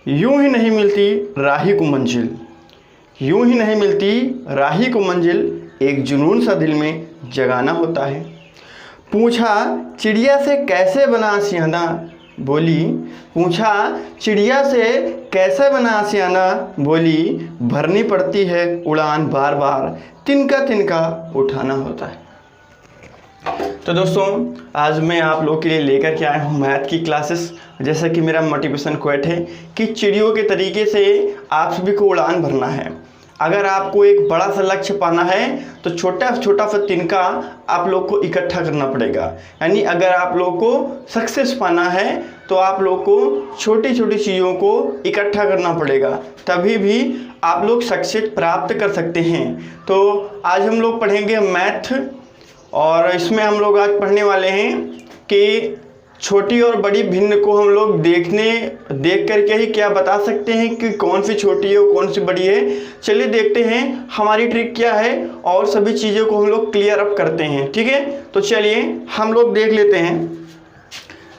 यूं ही नहीं मिलती राही को मंजिल, यूं ही नहीं मिलती राही को मंजिल, एक जुनून सा दिल में जगाना होता है। पूछा चिड़िया से कैसे बना आशियाना, बोली पूछा चिड़िया से कैसे बना आशियाना, बोली भरनी पड़ती है उड़ान बार बार, तिनका तिनका उठाना होता है। तो दोस्तों आज मैं आप लोग के लिए लेकर के आया हूँ मैथ की क्लासेस। जैसा कि मेरा मोटिवेशन क्वेट है कि चिड़ियों के तरीके से आप सभी को उड़ान भरना है। अगर आपको एक बड़ा सा लक्ष्य पाना है तो छोटा छोटा सा तिनका आप लोग को इकट्ठा करना पड़ेगा। यानी अगर आप लोग को सक्सेस पाना है तो आप लोग को छोटी छोटी चीज़ों को इकट्ठा करना पड़ेगा, तभी भी आप लोग सक्सेस प्राप्त कर सकते हैं। तो आज हम लोग पढ़ेंगे मैथ, और इसमें हम लोग आज पढ़ने वाले हैं कि छोटी और बड़ी भिन्न को हम लोग देख करके ही क्या बता सकते हैं कि कौन सी छोटी है और कौन सी बड़ी है। चलिए देखते हैं हमारी ट्रिक क्या है और सभी चीज़ों को हम लोग क्लियर अप करते हैं। ठीक है, तो चलिए हम लोग देख लेते हैं।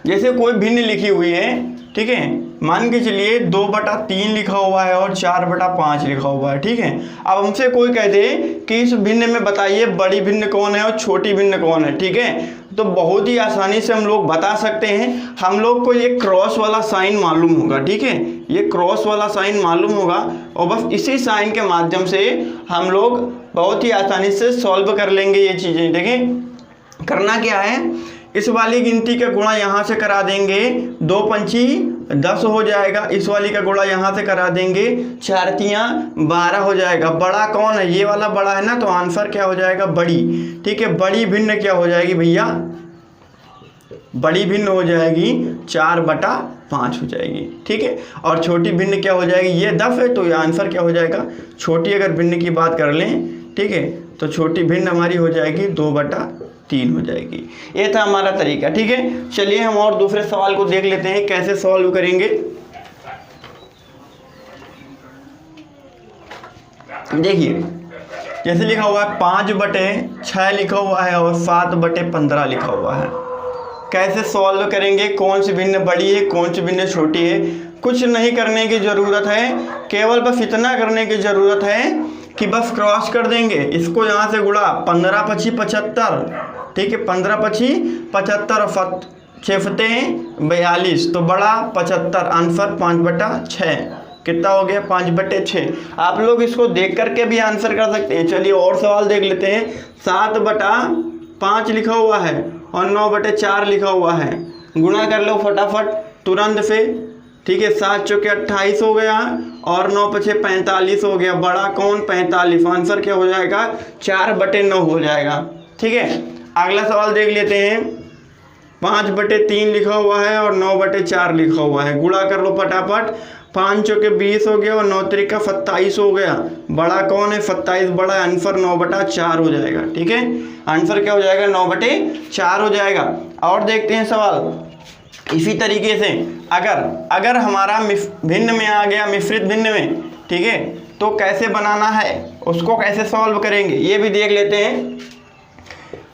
जैसे कोई भिन्न लिखी हुई है, ठीक है, मान के चलिए 2/3 लिखा हुआ है और 4/5 लिखा हुआ है। ठीक है, अब हमसे कोई कह दे कि इस भिन्न में बताइए बड़ी भिन्न कौन है और छोटी भिन्न कौन है। ठीक है, तो बहुत ही आसानी से हम लोग बता सकते हैं। हम लोग को ये क्रॉस वाला साइन मालूम होगा। ठीक है, ये क्रॉस वाला साइन मालूम होगा और बस इसी साइन के माध्यम से हम लोग बहुत ही आसानी से सॉल्व कर लेंगे ये चीज़ें। देखें करना क्या है, इस वाली गिनती का गुणा यहाँ से करा देंगे, 2 पंची 10 हो जाएगा। इस वाली का गुणा यहाँ से करा देंगे, 4 तियाँ 12 हो जाएगा। बड़ा कौन है, ये वाला बड़ा है ना, तो आंसर क्या हो जाएगा बड़ी। ठीक है, बड़ी भिन्न क्या हो जाएगी भैया, बड़ी भिन्न हो जाएगी 4/5 हो जाएगी। ठीक है, और छोटी भिन्न क्या हो जाएगी, ये 10 है तो ये आंसर क्या हो जाएगा, छोटी अगर भिन्न की बात कर लें, ठीक है, तो छोटी भिन्न हमारी हो जाएगी 2/3 हो जाएगी। ये था हमारा तरीका। ठीक है, चलिए हम और दूसरे सवाल को देख लेते हैं कैसे सॉल्व करेंगे। देखिए जैसे लिखा हुआ है 5/6 लिखा हुआ है और 7/15 लिखा हुआ है। कैसे सॉल्व करेंगे, कौन सी भिन्न बड़ी है कौन सी भिन्न छोटी है। कुछ नहीं करने की ज़रूरत है, केवल बस इतना करने की ज़रूरत है कि बस क्रॉस कर देंगे। इसको यहाँ से गुणा 15 × 5 = 75। ठीक है, 15 × 5 = 75 और 6 × 42, तो बड़ा 75, आंसर 5/6 कितना हो गया, 5/6। आप लोग इसको देख करके भी आंसर कर सकते हैं। चलिए और सवाल देख लेते हैं। 7/5 लिखा हुआ है और 9/4 लिखा हुआ है। गुणा कर लो फटाफट तुरंत से। ठीक है, 7 × 4 = 28 हो गया और 9 × 5 = 45 हो गया। बड़ा कौन, 45, आंसर क्या हो जाएगा, 4/9 हो जाएगा। ठीक है, अगला सवाल देख लेते हैं। 5/3 लिखा हुआ है और 9/4 लिखा हुआ है। गुणा कर लो फटाफट, 5 × 4 = 20 हो गया और 9 × 3 = 27 हो गया। बड़ा कौन है, 27 बड़ा, आंसर 9/4 हो जाएगा। ठीक है, आंसर क्या हो जाएगा, 9/4 हो जाएगा। और देखते हैं सवाल इसी तरीके से। अगर हमारा भिन्न में आ गया मिश्रित भिन्न में, ठीक है, तो कैसे बनाना है, उसको कैसे सॉल्व करेंगे ये भी देख लेते हैं।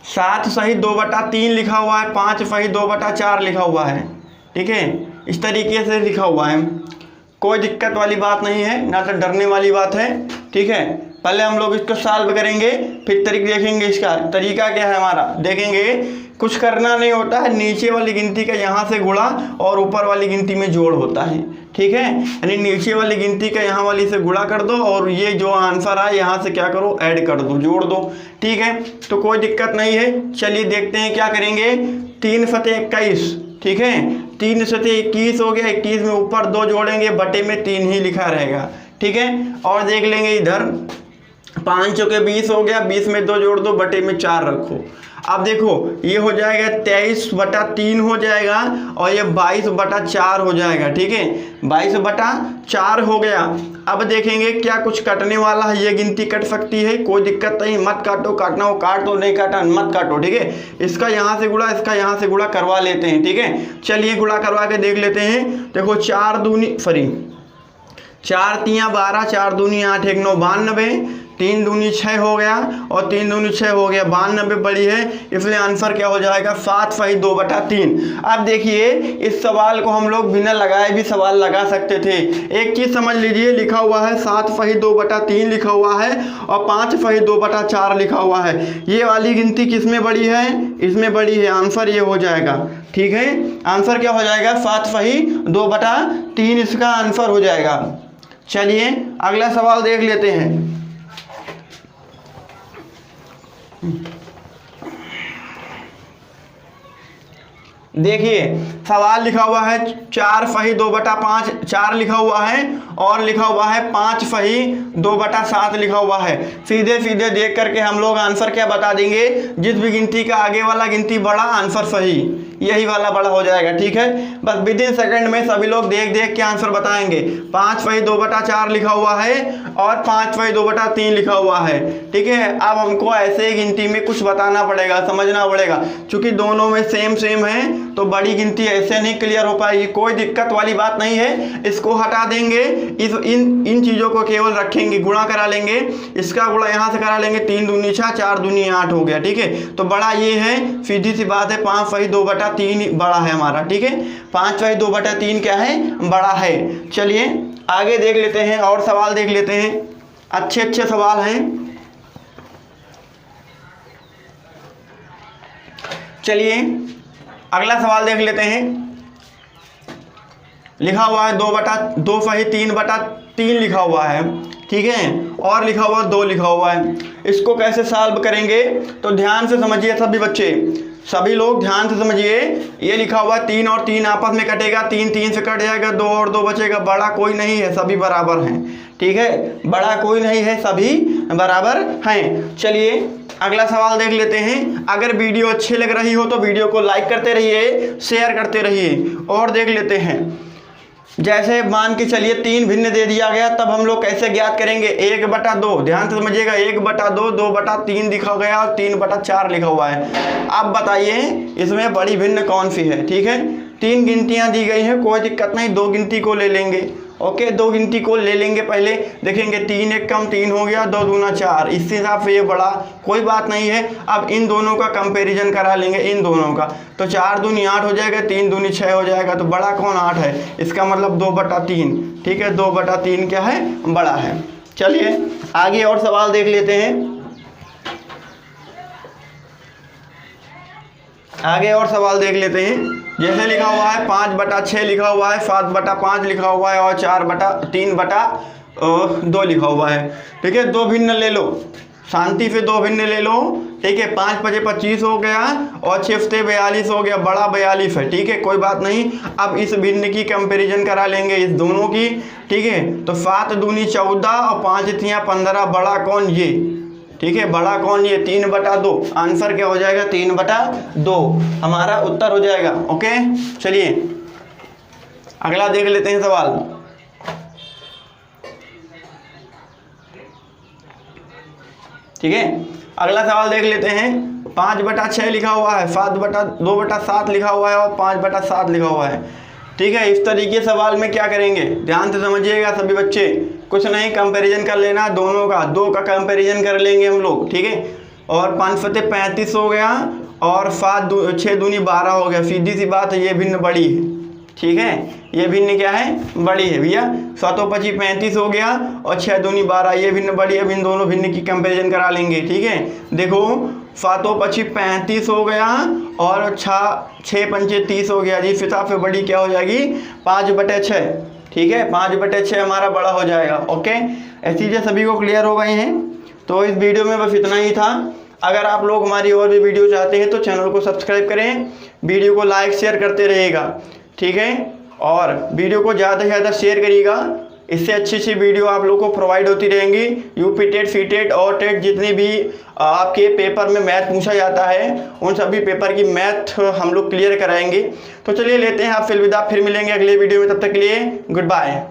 7 सही 2/3 लिखा हुआ है, 5 सही 2/4 लिखा हुआ है। ठीक है, इस तरीके से लिखा हुआ है, कोई दिक्कत वाली बात नहीं है, ना तो डरने वाली बात है। ठीक है, पहले हम लोग इसको सॉल्व करेंगे फिर तरीका देखेंगे। इसका तरीका क्या है हमारा, देखेंगे कुछ करना नहीं होता है, नीचे वाली गिनती का यहाँ से गुणा और ऊपर वाली गिनती में जोड़ होता है। ठीक है, यानी नीचे वाली गिनती का यहाँ वाली से गुणा कर दो और ये जो आंसर आए यहाँ से क्या करो, ऐड कर दो, जोड़ दो। ठीक है, तो कोई दिक्कत नहीं है। चलिए देखते हैं क्या करेंगे। 3 × 7 = 21। ठीक है, 3 × 7 = 21 हो गया। 21 में ऊपर 2 जोड़ेंगे, बटे में 3 ही लिखा रहेगा। ठीक है, और देख लेंगे इधर 5 × 4 = 20 हो गया, 20 में 2 जोड़ दो, बटे में 4 रखो। अब देखो ये हो जाएगा 23/3 हो जाएगा और ये 22/4 हो जाएगा। ठीक है, 22/4 हो गया। अब देखेंगे क्या कुछ कटने वाला है, ये गिनती कट सकती है, कोई दिक्कत नहीं, मत काटो, काटना हो काट दो, नहीं काटा मत काटो। ठीक है, इसका यहाँ से गुणा इसका यहाँ से गुणा करवा लेते हैं। ठीक है, चलिए गुणा करवा के देख लेते हैं। देखो 4 तियाँ 12, 4 दूनी 8, 1 9 92, 3 दूनी 6 हो गया और 3 दूनी 6 हो गया, 92 बड़ी है, इसलिए आंसर क्या हो जाएगा 7/2/3। अब देखिए इस सवाल को हम लोग बिना लगाए भी सवाल लगा सकते थे। एक चीज़ समझ लीजिए, लिखा हुआ है 7/2/3 लिखा हुआ है और 5/2/4 लिखा हुआ है। ये वाली गिनती किसमें बड़ी है? इसमें बड़ी है, आंसर ये हो जाएगा। ठीक है, आंसर क्या हो जाएगा 7/2/3 इसका आंसर हो जाएगा। चलिए अगला सवाल देख लेते हैं। देखिए सवाल लिखा हुआ है 4/2/5, 4 लिखा हुआ है और लिखा हुआ है 5/2/7 लिखा हुआ है। सीधे सीधे देख करके हम लोग आंसर क्या बता देंगे, जिस भी गिनती का आगे वाला गिनती बड़ा आंसर सही, यही वाला बड़ा हो जाएगा। ठीक है, बस विद इन सेकंड में सभी लोग देख देख के आंसर बताएंगे। 5/2/4 लिखा हुआ है और 5/2/3 लिखा हुआ है। ठीक है, अब हमको ऐसे ही गिनती में कुछ बताना पड़ेगा, समझना पड़ेगा, क्योंकि दोनों में सेम सेम है तो बड़ी गिनती ऐसे नहीं क्लियर हो पाएगी। कोई दिक्कत वाली बात नहीं है, इसको हटा देंगे, इन चीज़ों को केवल रखेंगे, गुणा करा लेंगे, इसका गुणा यहाँ से करा लेंगे, 3 दूनी 6, 4 दूनी 8 हो गया। ठीक है, तो बड़ा ये है, सीधी सी बात है 5/2/3 बड़ा है हमारा। ठीक है, 5/2/3 क्या है, बड़ा है। चलिए आगे देख लेते हैं और सवाल देख लेते हैं, अच्छे अच्छे सवाल हैं। चलिए अगला सवाल देख लेते हैं। लिखा हुआ है 2/3/3 लिखा हुआ है। ठीक है, और लिखा हुआ 2 लिखा हुआ है। इसको कैसे सॉल्व करेंगे तो ध्यान से समझिए सभी बच्चे, सभी लोग ध्यान से समझिए। ये लिखा हुआ 3 और 3 आपस में कटेगा, 3 3 से कट जाएगा, 2 और 2 बचेगा। बड़ा कोई नहीं है, सभी बराबर हैं। ठीक है, बड़ा कोई नहीं है, सभी बराबर हैं। चलिए अगला सवाल देख लेते हैं। अगर वीडियो अच्छी लग रही हो तो वीडियो को लाइक करते रहिए, शेयर करते रहिए। और देख लेते हैं, जैसे मान के चलिए 3 भिन्न दे दिया गया, तब हम लोग कैसे ज्ञात करेंगे? 1/2, ध्यान से समझिएगा, 1/2, 2/3 लिखा गया और 3/4 लिखा हुआ है। अब बताइए इसमें बड़ी भिन्न कौन सी है? ठीक है, 3 गिनतियां दी गई हैं, कोई दिक्कत नहीं, 2 गिनती को ले लेंगे। ओके, 2 गिनती को ले लेंगे, पहले देखेंगे 3 1 कम 3 हो गया, 2 दूना 4, इस हिसाब से ये बड़ा, कोई बात नहीं है। अब इन दोनों का कंपैरिजन करा लेंगे, इन दोनों का, तो 4 दूनी 8 हो जाएगा, 3 दूनी 6 हो जाएगा, तो बड़ा कौन 8 है, इसका मतलब 2/3। ठीक है, 2/3 क्या है, बड़ा है। चलिए आगे और सवाल देख लेते हैं। आगे और सवाल देख लेते हैं। जैसे लिखा हुआ है 5/6 लिखा हुआ है, 7/5 लिखा हुआ है और 4/3/2 लिखा हुआ है। ठीक है, 2 भिन्न ले लो, शांति से 2 भिन्न ले लो। ठीक है, 5 × 25 हो गया और 6 × 42 हो गया, बड़ा 42 है। ठीक है, कोई बात नहीं। अब इस भिन्न की कंपैरिजन करा लेंगे इस दोनों की। ठीक है, तो 7 दूनी 14 और 5 तियाँ 15, बड़ा कौन, ये। ठीक है, बड़ा कौन, ये 3/2। आंसर क्या हो जाएगा 3/2, हमारा उत्तर हो जाएगा। ओके, चलिए अगला देख लेते हैं सवाल। ठीक है, अगला सवाल देख लेते हैं। 5/6 लिखा हुआ है, 2/7 लिखा हुआ है और 5/7 लिखा हुआ है। ठीक है, इस तरीके सवाल में क्या करेंगे, ध्यान से समझिएगा सभी बच्चे। कुछ नहीं, कंपैरिजन कर लेना दोनों का, 2 का कंपैरिजन कर लेंगे हम लोग। ठीक है, और 5 × 35 हो गया और 6 दूनी 12 हो गया। सीधी सी बात है, ये भिन्न बड़ी है। ठीक है, ये भिन्न क्या है, बड़ी है भैया। 7 × 25 35 हो गया और 6 दूनी 12, ये भिन्न बड़ी है। इन दोनों भिन्न की कंपैरिजन करा लेंगे। ठीक है, देखो 7 × 25 35 हो गया और 6 × 5 30 हो गया। जिस हिसाब से बड़ी क्या हो जाएगी 5/6। ठीक है, 5/6 हमारा बड़ा हो जाएगा। ओके, ऐसी चीज़ें सभी को क्लियर हो गई हैं। तो इस वीडियो में बस इतना ही था। अगर आप लोग हमारी और भी वीडियो चाहते हैं तो चैनल को सब्सक्राइब करें, वीडियो को लाइक शेयर करते रहिएगा। ठीक है, और वीडियो को ज़्यादा से ज़्यादा शेयर करिएगा, इससे अच्छी अच्छी वीडियो आप लोग को प्रोवाइड होती रहेंगी। यूपी टेट, सी टेट और टेट जितने भी आपके पेपर में मैथ पूछा जाता है, उन सभी पेपर की मैथ हम लोग क्लियर कराएंगे। तो चलिए लेते हैं आपसे अलविदा, फिर मिलेंगे अगले वीडियो में, तब तक के लिए गुड बाय।